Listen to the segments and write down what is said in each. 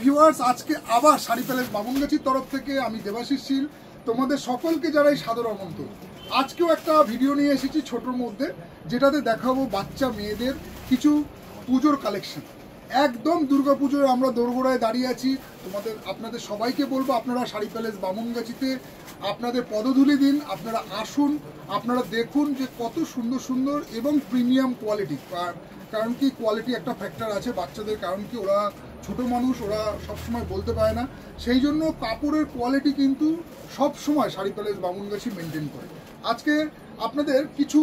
Viewers, আজকে আবার sari palace বামুনগাছির তরফ থেকে আমি দেবাশিস শীল তোমাদের সকলকে জানাই সাদর আমন্ত্রণ। আজকেও একটা ভিডিও নিয়ে এসেছি ছোটোর মধ্যে, যেটাতে দেখাবো বাচ্চা মেয়েদের কিছু পুজোর কালেকশন। একদম দুর্গাপুজোর আমরা দোরগোড়ায় দাঁড়িয়ে আছি। আপনাদের সবাইকে বলবো, আপনারা শাড়ি প্যালেস বামুনগাছিতে আপনাদের পদধূলি দিন, আপনারা আসুন, আপনারা দেখুন যে কত সুন্দর সুন্দর এবং প্রিমিয়াম কোয়ালিটি। কারণ কি কোয়ালিটি একটা ফ্যাক্টর আছে বাচ্চাদের, কারণ কি ওরা ছোট মানুষ, ওরা সবসময় বলতে পারে না, সেই জন্য কাপড়ের কোয়ালিটি কিন্তু সব সময় শাড়ি প্যালেস বামুনগাছি মেনটেন করে। আজকে আপনাদের কিছু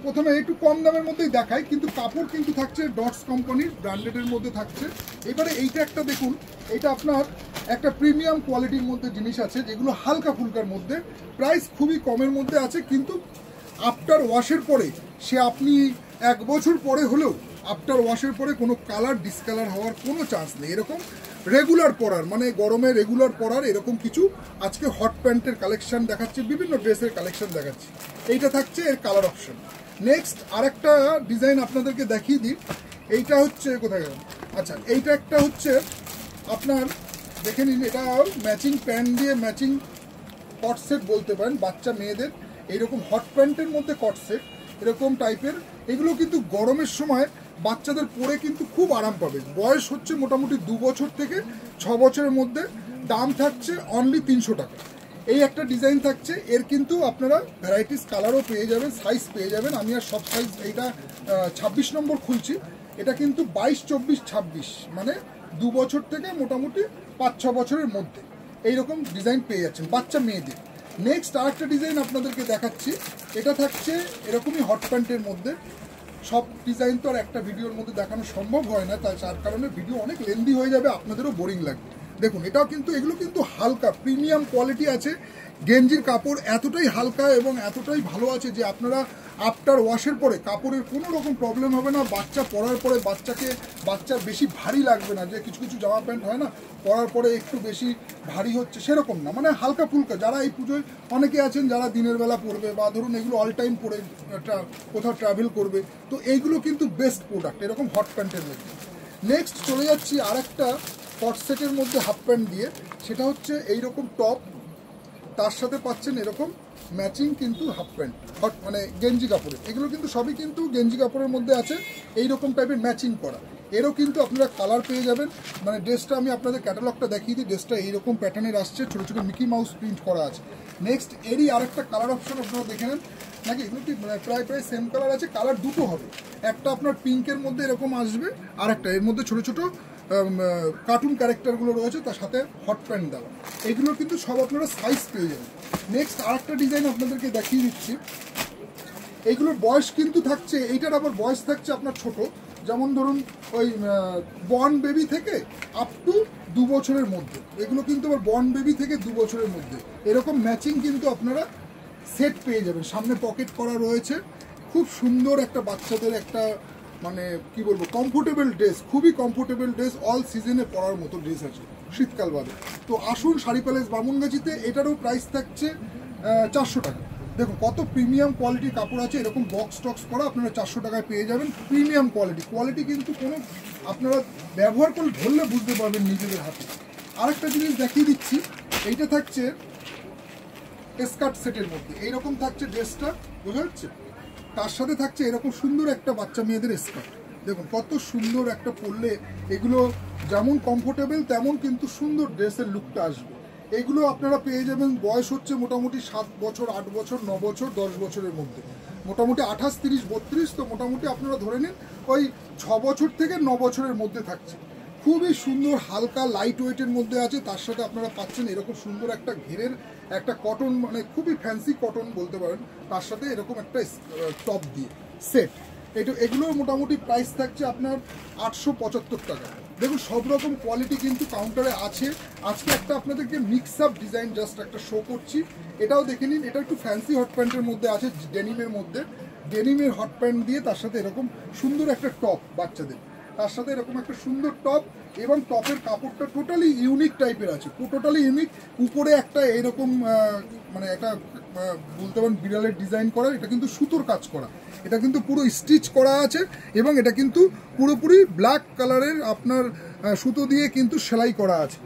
প্রথমে একটু কম দামের মধ্যেই দেখায়, কিন্তু কাপড় কিন্তু থাকছে ডটস কোম্পানির ব্র্যান্ডেডের মধ্যে থাকছে। এবারে এইটা একটা দেখুন, এটা আপনার একটা প্রিমিয়াম কোয়ালিটির মধ্যে জিনিস আছে, যেগুলো হালকা ফুলকার মধ্যে, প্রাইস খুবই কমের মধ্যে আছে, কিন্তু আফটার ওয়াশের পরে সে আপনি 1 বছর পরে হলেও আফটার ওয়াশের পরে কোনো কালার ডিসকালার হওয়ার কোনো চান্স নেই। এরকম রেগুলার পরার, মানে গরমে রেগুলার পরার এরকম কিছু আজকে হট প্যান্টের কালেকশন দেখাচ্ছি, বিভিন্ন ড্রেসের কালেকশন দেখাচ্ছি। এইটা থাকছে এর কালার অপশন। নেক্সট আরেকটা ডিজাইন আপনাদেরকে দেখিয়ে দিই। এইটা হচ্ছে কোথায় গেল, আচ্ছা এইটা একটা হচ্ছে আপনার দেখে নিন, এটা ম্যাচিং প্যান্ট দিয়ে ম্যাচিং কট সেট বলতে পারেন বাচ্চা মেয়েদের। এইরকম হট প্যান্টের মধ্যে কট সেট এরকম টাইপের, এগুলো কিন্তু গরমের সময় বাচ্চাদের পরে কিন্তু খুব আরাম পাবে। বয়স হচ্ছে মোটামুটি 2 বছর থেকে 6 বছরের মধ্যে। দাম থাকছে অনলি 300 টাকা। এই একটা ডিজাইন থাকছে, এর কিন্তু আপনারা ভ্যারাইটিস কালারও পেয়ে যাবেন, সাইজ পেয়ে যাবেন। আমি আর সব সাইজ, এইটা 26 নম্বর খুলছি। এটা কিন্তু 22, 24, 26 মানে 2 বছর থেকে মোটামুটি 5-6 বছরের মধ্যে এইরকম ডিজাইন পেয়ে যাচ্ছেন বাচ্চা মেয়েদের। নেক্সট আরেকটা ডিজাইন আপনাদেরকে দেখাচ্ছি। এটা থাকছে এরকমই হট প্যান্টের মধ্যে। সব ডিজাইন তো আর একটা ভিডিওর মধ্যে দেখানো সম্ভব হয় না, তার কারণে ভিডিও অনেক লেন্দি হয়ে যাবে, আপনাদেরও বোরিং লাগবে। দেখুন এটাও কিন্তু, এগুলো কিন্তু হালকা প্রিমিয়াম কোয়ালিটি আছে। গেঞ্জির কাপড় এতটাই হালকা এবং এতটাই ভালো আছে যে আপনারা আফটার ওয়াশের পরে কাপড়ের কোনো রকম প্রবলেম হবে না। বাচ্চা পরার পরে বাচ্চার বেশি ভারী লাগবে না, যে কিছু কিছু জামা প্যান্ট হয় না পরার পরে একটু বেশি ভারী হচ্ছে, সেরকম না, মানে হালকা ফুলকা। যারা এই পুজোয় অনেকে আছেন যারা দিনের বেলা পরবে, বা ধরুন এগুলো অল টাইম পরে কোথাও ট্রাভেল করবে, তো এইগুলো কিন্তু বেস্ট প্রোডাক্ট এরকম হট প্যান্টের মধ্যে। নেক্সট চলে যাচ্ছি আরেকটা কট সেটের মধ্যে হাফ প্যান্ট দিয়ে। সেটা হচ্ছে এইরকম টপ, তার সাথে পাচ্ছেন এরকম ম্যাচিং কিন্তু হাফ প্যান্ট, হট মানে গেঞ্জি কাপড়ের। এগুলো কিন্তু সবই কিন্তু গেঞ্জি কাপড়ের মধ্যে আছে, এইরকম টাইপের ম্যাচিং করা। এরও কিন্তু আপনারা কালার পেয়ে যাবেন। মানে ড্রেসটা আমি আপনাদের ক্যাটালগটা দেখিয়ে দিই। ড্রেসটা এইরকম প্যাটার্নের আসছে, ছোটো ছোটো মিকি মাউস প্রিন্ট করা আছে। নেক্সট এরই আরেকটা কালার অপশন আপনারা দেখে নেন, নাকি এগুলো কি প্রায় সেম কালার আছে। কালার দুটো হবে, একটা আপনার পিঙ্কের মধ্যে এরকম আসবে, আর একটা এর মধ্যে ছোটো ছোটো কার্টুন ক্যারেক্টারগুলো রয়েছে, তার সাথে হট প্যান্ট দেওয়া। এগুলো কিন্তু সব আপনারা সাইজ পেয়ে যাবেন। নেক্সট আরেকটা ডিজাইন আপনাদেরকে দেখিয়ে দিচ্ছি। এইগুলোর বয়স কিন্তু থাকছে, এইটার আবার বয়স থাকছে আপনার ছোট, যেমন ধরুন ওই বর্ন বেবি থেকে আপ টু 2 বছরের মধ্যে। এগুলো কিন্তু আবার বর্ন বেবি থেকে 2 বছরের মধ্যে এরকম ম্যাচিং কিন্তু আপনারা সেট পেয়ে যাবেন। সামনে পকেট করা রয়েছে, খুব সুন্দর একটা বাচ্চাদের একটা মানে কি বলবো কমফোর্টেবল ড্রেস, খুবই কমফোর্টেবল ড্রেস, অল সিজনে পরার মতো ড্রেস আছে শীতকাল বাদে। তো আসুন শাড়ি প্যালেস বামুনগাছিতে। এটারও প্রাইস থাকছে 400 টাকা। দেখুন কত প্রিমিয়াম কোয়ালিটির কাপড় আছে, এরকম বক্স টক্স করা আপনারা 400 টাকায় পেয়ে যাবেন। প্রিমিয়াম কোয়ালিটি কিন্তু কোনো আপনারা ব্যবহার করে ধরলে বুঝতে পারবেন নিজেদের হাতে। আরেকটা জিনিস দেখিয়ে দিচ্ছি, এইটা থাকছে স্কার্ট সেটের মধ্যে। এইরকম থাকছে ড্রেসটা, বোঝা যাচ্ছে, তার সাথে থাকছে এরকম সুন্দর একটা বাচ্চা মেয়েদের স্কার্ট। দেখুন কত সুন্দর একটা পরলে এগুলো যেমন কমফোর্টেবল তেমন কিন্তু সুন্দর ড্রেসের লুকটা আসবে। এগুলো আপনারা পেয়ে যাবেন। বয়স হচ্ছে মোটামুটি 7 বছর, 8 বছর, 9 বছর, 10 বছরের মধ্যে, মোটামুটি 28, 30, 32, তো মোটামুটি আপনারা ধরে নিন ওই 6 বছর থেকে 9 বছরের মধ্যে থাকছে। খুবই সুন্দর হালকা লাইট ওয়েটের মধ্যে আছে, তার সাথে আপনারা পাচ্ছেন এরকম সুন্দর একটা ঘেরের একটা কটন, মানে খুবই ফ্যান্সি কটন বলতে পারেন, তার সাথে এরকম একটা টপ দিয়ে সেট। এগুলোর মোটামুটি প্রাইস থাকছে আপনার 875 টাকা। দেখুন সব রকম কোয়ালিটি কিন্তু কাউন্টারে আছে। আজকে একটা আপনাদেরকে মিক্স আপ ডিজাইন জাস্ট একটা শো করছি, এটাও দেখে নিন। এটা একটু ফ্যান্সি হট প্যান্টের মধ্যে আছে, ডেনিমের মধ্যে, ডেনিমের হট প্যান্ট দিয়ে তার সাথে এরকম সুন্দর একটা টপ বাচ্চাদের, তার সাথে এরকম একটা সুন্দর টপ, এবং টপের কাপড়টা টোটালি ইউনিক টাইপের আছে, টোটালি ইউনিক। উপরে একটা এরকম মানে একটা বলতে পারেন বিড়ালের ডিজাইন করা, এটা কিন্তু সুতোর কাজ করা, এটা কিন্তু পুরো স্টিচ করা আছে, এবং এটা কিন্তু পুরোপুরি ব্ল্যাক কালারের আপনার সুতো দিয়ে কিন্তু সেলাই করা আছে।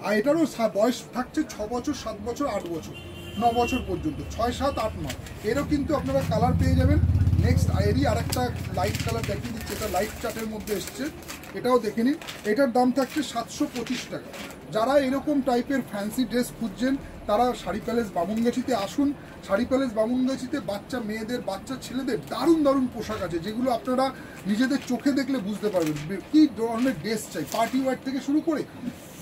আর এটারও বয়স থাকছে 6 বছর, 7 বছর, 8 বছর, 9 বছর পর্যন্ত, 6, 7, 8, 9 এরও কিন্তু আপনারা কালার পেয়ে যাবেন। নেক্সট এরই আরেকটা লাইট কালার দেখিয়ে দিচ্ছি, এটা লাইট চার্টের মধ্যে এসছে, এটাও দেখে নিন। এটার দাম থাকছে 725 টাকা। যারা এরকম টাইপের ফ্যান্সি ড্রেস খুঁজছেন তারা শাড়ি প্যালেস বামুনগাছিতে আসুন। শাড়ি প্যালেস বামুনগাছিতে বাচ্চা মেয়েদের, বাচ্চা ছেলেদের দারুণ দারুণ পোশাক আছে, যেগুলো আপনারা নিজেদের চোখে দেখলে বুঝতে পারবেন কী ধরনের ড্রেস চাই। পার্টি ওয়্যার থেকে শুরু করে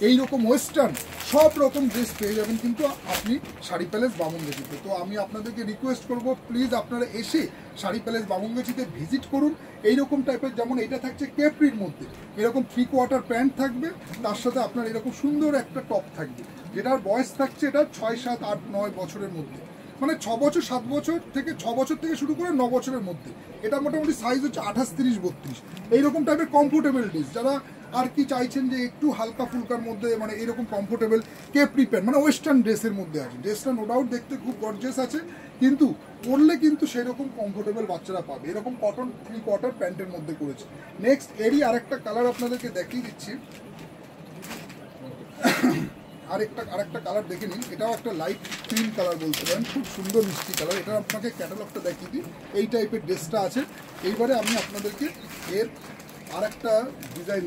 এইরকম ওয়েস্টার্ন সব রকম ড্রেস পেয়ে যাবেন কিন্তু আপনি শাড়ি প্যালেস বামুনগাছিতে। তো আমি আপনাদেরকে রিকোয়েস্ট করব, প্লিজ আপনারা এসে শাড়ি প্যালেস বামুনগাছিতে ভিজিট করুন। এইরকম টাইপের, যেমন এটা থাকছে কেপ্রির মধ্যে, এরকম 3/4 প্যান্ট থাকবে, তার সাথে আপনার এরকম সুন্দর একটা টপ থাকবে, যেটার বয়স থাকছে এটা 6, 7, 8, 9 বছরের মধ্যে, মানে 6 বছর, 7 বছর থেকে 6 বছর থেকে শুরু করে 9 বছরের মধ্যে। এটা মোটামুটি সাইজ হচ্ছে 28, 30, 32 এইরকম টাইপের কমফোর্টেবল ড্রেস। যারা আর কি চাইছেন যে একটু হালকা ফুলকার মধ্যে, মানে এরকম কমফোর্টেবল কেপ্রি প্যান্ট, মানে ওয়েস্টার্ন ড্রেসের মধ্যে আছে। ড্রেসটা নো ডাউট দেখতে খুব গর্জিয়াস আছে, কিন্তু পরলে কিন্তু সেরকম কমফোর্টেবল বাচ্চারা পাবে। এরকম কটন 3/4 প্যান্টের মধ্যে করেছে। নেক্সট এরই আরেকটা কালার আপনাদেরকে দেখিয়ে দিচ্ছি, আরেকটা কালার দেখে নিন। এটাও একটা লাইট ক্রিম কালার বলতে পারেন, খুব সুন্দর মিষ্টি কালার। এটা আপনাকে ক্যাটালগটা দেখিয়ে দিই, এই টাইপের ড্রেসটা আছে। এইবারে আমি আপনাদেরকে এর আরেকটা ডিজাইন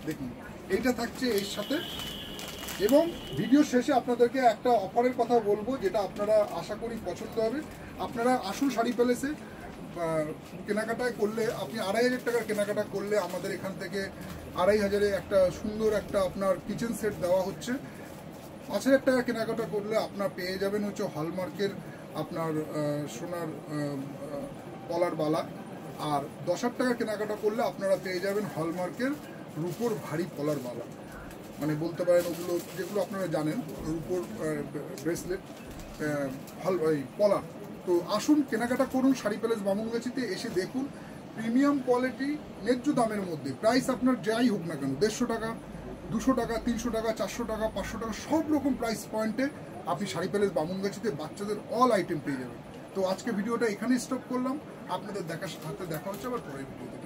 দেখুন, এইটা থাকছে এর সাথে। এবং ভিডিও শেষে আপনাদেরকে একটা অফারের কথা বলবো, যেটা আপনারা আশা করি পছন্দ হবে। আপনারা আসুন শাড়ি প্যালেসে, কেনাকাটায় করলে আপনি 2,500 টাকার কেনাকাটা করলে আমাদের এখান থেকে 2,500-এ একটা সুন্দর একটা আপনার কিচেন সেট দেওয়া হচ্ছে। 5,000 টাকা কেনাকাটা করলে আপনার পেয়ে যাবেন হচ্ছে হলমার্কের আপনার সোনার পলার বালা। আর 10,000 টাকা কেনাকাটা করলে আপনারা পেয়ে যাবেন হলমার্কের রূপোর ভারী পলার বালা, মানে বলতে পারেন ওগুলো যেগুলো আপনারা জানেন, রূপোর ব্রেসলেট, পলার। তো আসুন কেনাকাটা করুন শাড়ি প্যালেস বামুনগাছিতে এসে দেখুন। প্রিমিয়াম কোয়ালিটি, ন্যায্য দামের মধ্যে। প্রাইস আপনার যাই হোক না কেন, 150 টাকা, 200 টাকা, 300 টাকা, 400 টাকা, 500 টাকা, সব রকম প্রাইস পয়েন্টে আপনি শাড়ি প্যালেস বামুনগাছিতে বাচ্চাদের অল আইটেম পেয়ে যাবেন। তো আজকে ভিডিওটা এখানেই স্টপ করলাম। আপনাদের দেখা হচ্ছে আবার পরের ভিডিওতে।